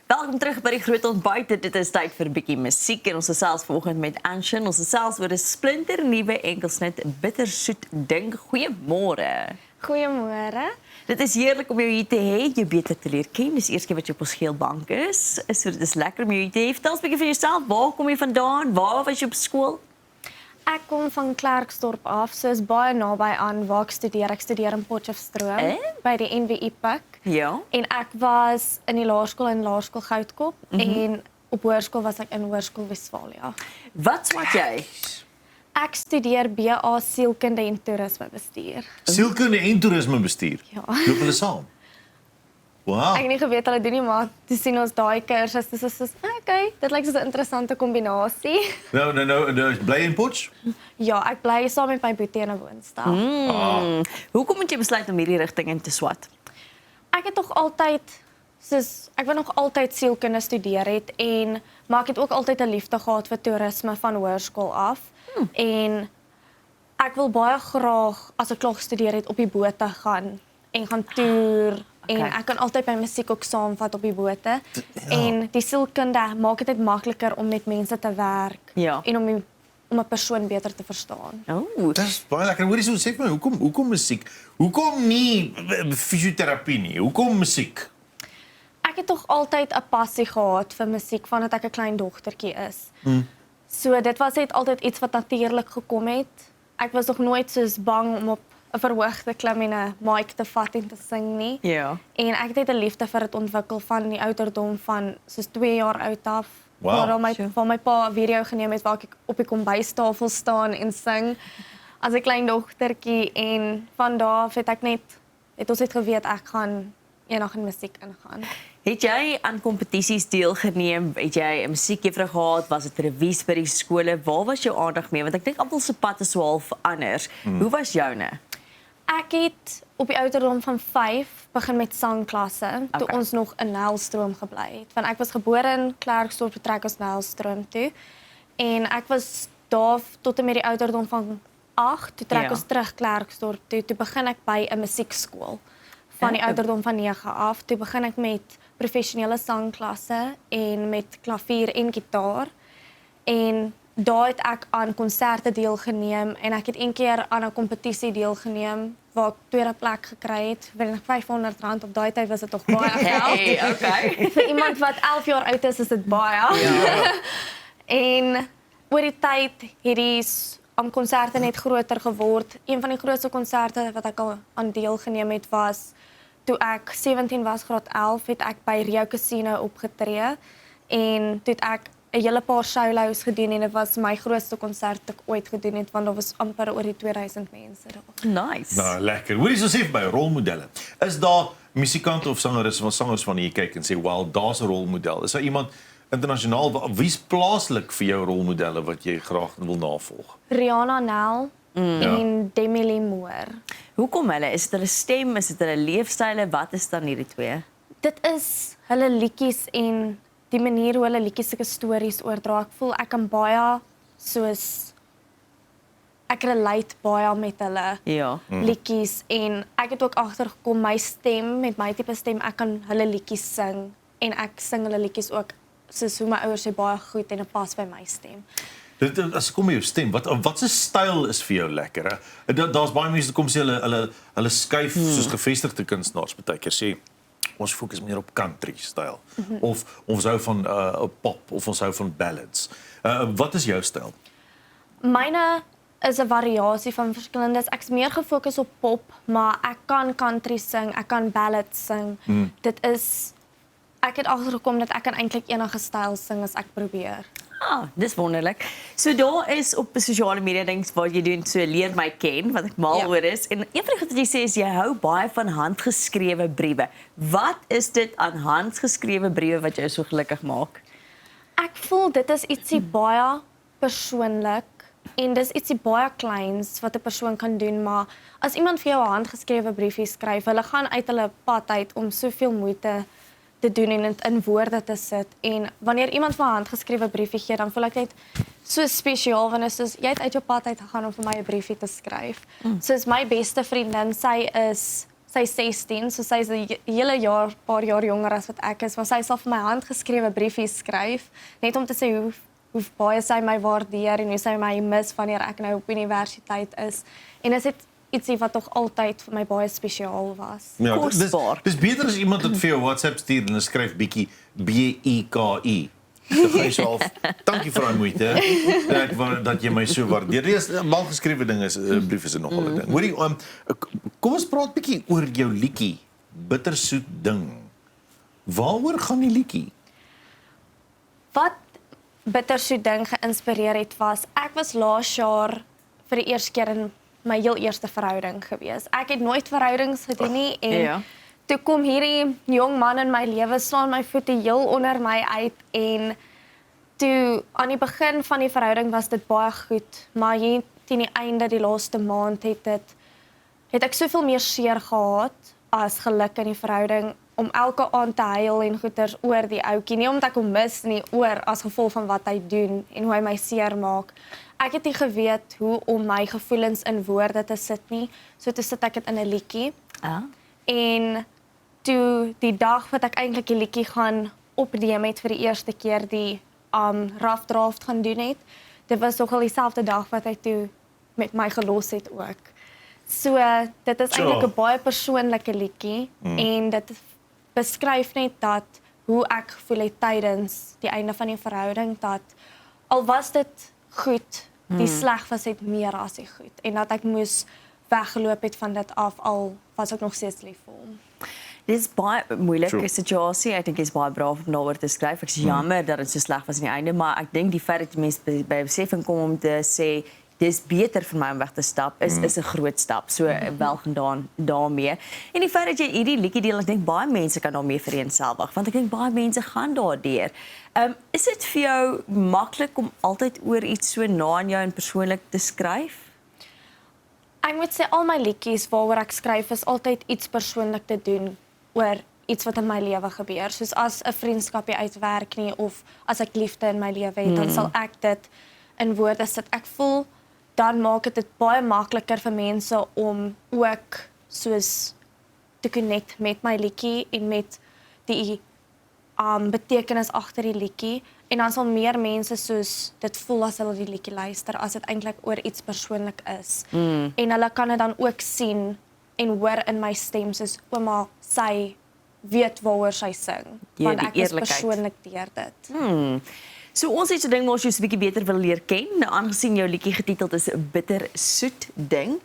Welkom terug by die Groot Ontbyt. Dit is tyd vir 'n bietjie musiek en ons gesels vanoggend met Anshin. Ons gesels oor 'n splinter nuwe enkelsnit bittersoet ding. Goeiemôre. Goeiemôre. Dit is heerlik om jou hier te hê, jou beter te leer ken. Dis eers keer wat jy op ons geelbank is. So dit is lekker om jou hier te hê. Vertel 'n bietjie van jouself. Waar kom jy vandaan? Waar was jy op skool? Ek kom van Klerksdorp af, so is baie naby aan waar ek studeer. Ek studeer in Potchefstroom by die NWI PUK. Ja. En ek was in die laerskool in Laerskool Goudkop en op hoërskool was ek in Hoërskool Westfalia. Wat swat jy? Ek studeer BA sielkunde en toerismebestuur. Sielkunde en toerismebestuur. Ja. Loop hulle saam? Wow. Ek het nie geweet hulle doen nie, maar toe sien ons daai kursus, dis soos, okay, dit lyk soos 'n interessante kombinasie. Nou, bly in Potch? Ja, ek bly saam met my boetie in 'n woonstel. Hoekom het jy besluit om hierdie rigting in te swat? Ek het nog altyd ek wou nog altyd sielkunde studeer het maar ek het ook altyd 'n liefde gehad vir toerisme van hoërskool af. En ek wil baie graag as ek klaar gestudeer het op die bote gaan en gaan toer. En ek kan altyd my musiek ook saamvat op die bote. En die sielkunde maak dit makliker om met mense te werk en om 'n persoon beter te verstaan. Dit is baie lekker. Hoorie, so sê vir my, hoekom musiek? Hoekom nie fisioterapie nie? Hoekom musiek? Ek het tog altyd 'n passie gehad vir musiek vandat ek 'n klein dogtertjie is. So dit was net altyd iets wat natuurlik gekom het. Ek was nog nooit soos bang om op 'n verhoog te klim en 'n mic te vat en te sing nie. Ja. En ek het net 'n liefde vir dit ontwikkel van die ouderdom van soos 2 jaar oud af. Wow. Waar my pa 'n video geneem het waar ek op die kombuistafel staan en sing as 'n klein dogtertjie en van daar af het ons net geweet ek gaan eendag in musiek ingaan. Het jy aan kompetisies deelgeneem? Het jy 'n musiekjuffrou gehad? Was dit revies by die skole? Waar was jou aandag mee? Want ek dink almal se pad is so half anders. Hoe was joune? Ek het op die ouderdom van 5 begin met sangklasse toe ons nog in Nelstroom gebly het. Want ek was gebore in Klerksdorp, vertrek ons Nelstroom toe. En ek was daar tot en met die ouderdom van 8, toe trek ons terug Klerksdorp toe. Toe begin ek by 'n musiekskool. Van die ouderdom van 9 af, toe begin ek met professionele sangklasse en met klavier en gitaar. En daar het ek aan konserte deelgeneem en ek het een keer aan 'n kompetisie deelgeneem waar ek tweede plek gekry het. Wen ek R500 op daai tyd was dit tog baie geld. Hey, okay. Vir iemand wat 11 jaar oud is dit baie. Ja. En oor die tyd het die konserte net groter geword. Een van die grootste konserte wat ek al aan deelgeneem het was toe ek 17 was, graad 11, het ek by Rio Casino opgetree en toe het ek 'n hele paar solos gedoen en dit was my grootste konsert wat ek ooit gedoen het want daar was amper oor die 2000 mense daar. Nice. Nou, lekker. Hoorie, so sê vir my, rolmodelle. Is daar musikante of sangers van wie jy kyk en sê, "Wel, daar's 'n rolmodel." Is daar iemand internasionaal, wie's plaaslik vir jou rolmodelle wat jy graag wil navolg? Rihanna Nel en Demi Lee Moore. Hoekom hulle? Is dit hulle stem? Is dit hulle leefstyle? Wat is dan hierdie twee? Dit is hulle liedjies en die manier hoe hulle liedjies sulke stories oordra. Ek voel ek kan baie ek relate baie met hulle liedjies en ek het ook agtergekom my stem met my tipe stem ek kan hulle liedjies sing en ek sing hulle liedjies ook soos hoe my ouers sê baie goed en dit pas by my stem. As ek kom by jou stem, wat se styl is vir jou lekker? Daar's baie mense wat kom sê hulle skuif soos gevestigde kunstenaars baie keer sê ons fokus meer op country styl of ons hou van pop of ons hou van ballads. Wat is jou styl? Myne is 'n variasie van verskillendes. Ek's meer gefokus op pop, maar ek kan country sing, ek kan ballads sing. Ek het agtergekom dat ek kan eintlik enige styl sing as ek probeer. Dis wonderlik. So daar is op sosiale media dings wat jy doen, so leer my ken, wat ek mal oor is. En een van die goed wat jy sê is jy hou baie van handgeskrewe briewe. Wat is dit aan handgeskrewe briewe wat jou so gelukkig maak? Ek voel dit is ietsie baie persoonlik en dis ietsie baie kleins wat 'n persoon kan doen, maar as iemand vir jou 'n handgeskrewe briefie skryf, hulle gaan uit hulle pad uit om soveel moeite te doen en dit in woorde te sit. En wanneer iemand vir 'n handgeskrewe briefie gee, dan voel ek net so spesiaal want dit is jy het uit jou pad uit gegaan om vir my 'n briefie te skryf. Soos my beste vriendin, sy sy is 16, so sy is 'n hele paar jaar jonger as wat ek is, maar sy sal vir my handgeskrewe briefies skryf, net om te sê hoe baie sy my waardeer en hoe sy my mis wanneer ek nou op universiteit is. En is dit ietsie wat tog altyd vir my baie spesiaal was. Ja, Kosbaar. dis beter as iemand dit vir jou WhatsApp stuur en skryf bietjie BIKI. Dan gaan jy self, dankie vir daai moeite. Dat jy my so waardeer. Dis mal geskrewe ding is brief is nogal 'n ding. Hoorie, kom ons praat bietjie oor jou liedjie, Bittersoet ding. Waaroor gaan die liedjie? Wat Bittersoet ding geïnspireer het was, ek was laas jaar vir die eerste keer in my heel eerste verhouding gewees. Ek het nooit verhoudings gedoen nie en Ja. toe kom hierdie jong man in my lewe, slaan my voete heel onder my uit en toe aan die begin van die verhouding was dit baie goed, maar hier teen die einde die laaste maand het ek soveel meer seer gehad as geluk in die verhouding om elke aand te huil en goeters oor die ouetjie, nie omdat ek hom mis nie, oor as gevolg van wat hy doen en hoe hy my seer maak. Ek het nie geweet hoe om my gevoelens in woorde te sit nie, so toe sit ek dit in 'n liedjie. En toe die dag wat ek eintlik die liedjie gaan opneem het vir die eerste keer die rough draft gaan doen het, dit was nogal dieselfde dag wat hy toe met my gelos het ook. So dit is eintlik 'n baie persoonlike liedjie en dit beskryf net dat hoe ek gevoel het tydens die einde van die verhouding, dat al was dit goed, die sleg was net meer as die goed en dat ek moes weggeloop het van dit af, al was ek nog steeds lief vir hom. Dit is baie moeilike situasie. Ek dink jy is baie braaf om daaroor te skryf. Ek is jammer dat dit so sleg was aan die einde, maar ek dink die feit dat jy mense by besefing kom om te sê dis beter vir my om weg te stap is 'n groot stap. So wel gedaan daarmee. En die feit dat jy hierdie liedjie deel, ek dink baie mense kan daarmee vereenselwig, want ek dink baie mense gaan daardeur. Is dit vir jou maklik om altyd oor iets so na aan jou en persoonlik te skryf? Ek moet sê al my liedjies waaroor ek skryf is altyd iets persoonlik te doen oor iets wat in my lewe gebeur. Soos as 'n vriendskap nie uitwerk nie of as ek liefde in my lewe het, dan sal ek dit in woorde sit. Ek voel dan maak dit baie makliker vir mense om ook soos te connect met my liedjie en met die betekenis agter die liedjie. En dan sal meer mense soos dit voel as hulle die liedjie luister, as dit eintlik oor iets persoonlik is. En hulle kan dit dan ook sien en hoor in my stem, soos ouma, sy weet waaroor sy sing. Want ek is persoonlik deur dit. So ons het so ding waar ons jou 'n bietjie beter wil leer ken, aangesien jou liedjie getiteld is Bittersoet ding.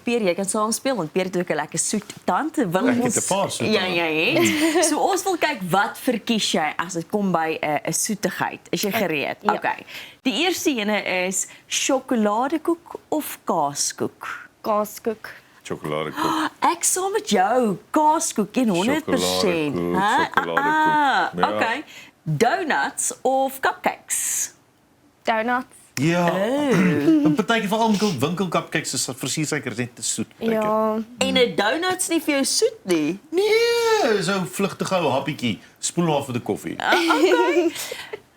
Peer, jy kan saam speel want Peer het ook 'n lekker soet tand. Ek het 'n paar soet tande. Ja, het. So ons wil kyk wat verkies jy as dit kom by 'n soetigheid. Is jy gereed? Ja. Okay. Die eerste ene is sjokoladekoek of kaaskoek? Kaaskoek. Sjokoladekoek. Ek saam met jou, kaaskoek 100%. Sjokoladekoek. Ja. Okay. Donuts of cupcakes? Donuts. Ja. 'n Partytjie van al winkelkapkyks is versiersuiker net te soet. Ja. En 'n donuts nie vir jou soet nie. Nee, so vlugtige ou happietjie. Spoel af vir die koffie. Okay.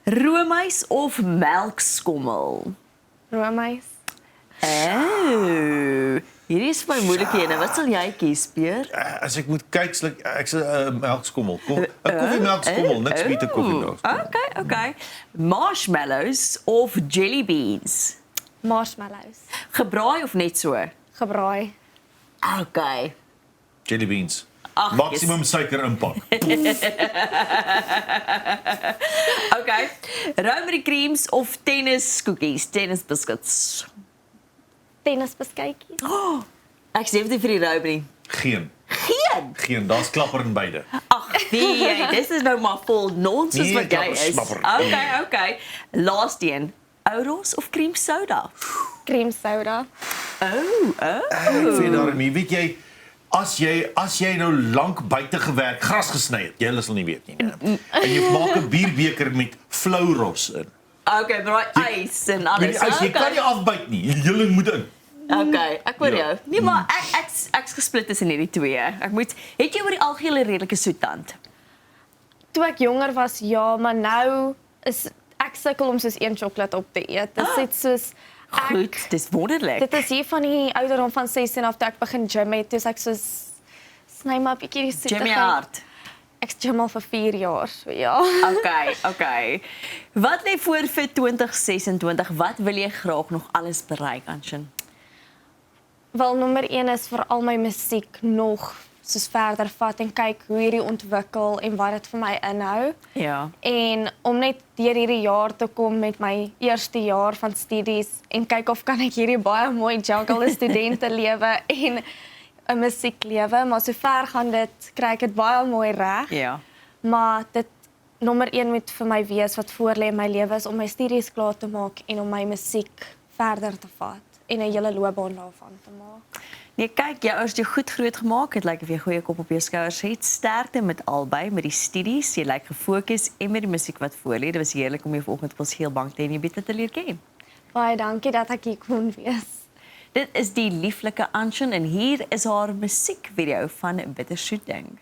Roomys of melkskommel? Roomys. Hierdie is my moeilike ene. Wat sal jy kies, Peer? As ek moet kyk, ek sê melkskommel. 'n Koffiemelkskommel, niks met 'n koffiemelkskommel. Okay. Marshmallows of jelly beans? Marshmallows. Gebraai of net so? Gebraai. Okay. Jelly beans. Ag, Maksimum suiker inpak. Okay. Romery creams of tenniskoekies? Tennisbiscuits. Tennisbeskuitjies. Ek sê vir die romery. Geen, daar's klapper in beide. Ag, nee, dis is nou maar vol nonsens Nee, wat jy klapper, is. smapper. Okay. Last een. Oros of cream soda? Cream soda. Ek vind daarmee, weet jy, as jy nou lank buite gewerk, gras gesny het, jy sal nie weet nie. Nee. En jy maak 'n bierbeker met Flowros in. Okay, maar ys en alles. Jy kan nie afbyt nie. Die hele moet in. Okay, ek hoor Ja. jou. Nee, maar ek's gesplit tussen hierdie twee. Het jy oor die algehele redelike soet tand? Toe ek jonger was, ja, maar nou is ek sukkel om soos een sjokolade op te eet. Dit is net soos Goed, dis wonderlik. Dit is hier van die ouderdom van 16 af toe ek begin gym het, toe ek soos sny maar 'n bietjie die soetigheid. Jimmy Hart. Ek gym al vir 4 jaar, so ja. Okay. Wat lê voor vir 2026? Wat wil jy graag nog alles bereik, Anshin? Wel, nommer 1 is vir al my musiek nog soos verder vat en kyk hoe hierdie ontwikkel en wat dit vir my inhou. Ja. En om net deur hierdie jaar te kom met my eerste jaar van studies en kyk of kan ek hierdie baie mooi juggle studentelewe en 'n musieklewe, maar sover gaan dit kry ek dit baie mooi reg. Ja. Maar dit nommer 1 moet vir my wees wat voor lê in my lewe is om my studies klaar te maak en om my musiek verder te vat en 'n hele loopbaan daarvan te maak. Nee, kyk, jou ouers het jou goed groot gemaak. Dit lyk of jy 'n goeie kop op jou skouers het. Sterkte met albei, met die studies. Jy lyk gefokus en met die musiek wat voor lê. Dit was heerlik om jou vanoggend op ons heel bank te hê en jy beter te leer ken. Baie dankie dat ek hier kon wees. Dit is die lieflike Anshin en hier is haar musiekvideo van Bittersoet Ding.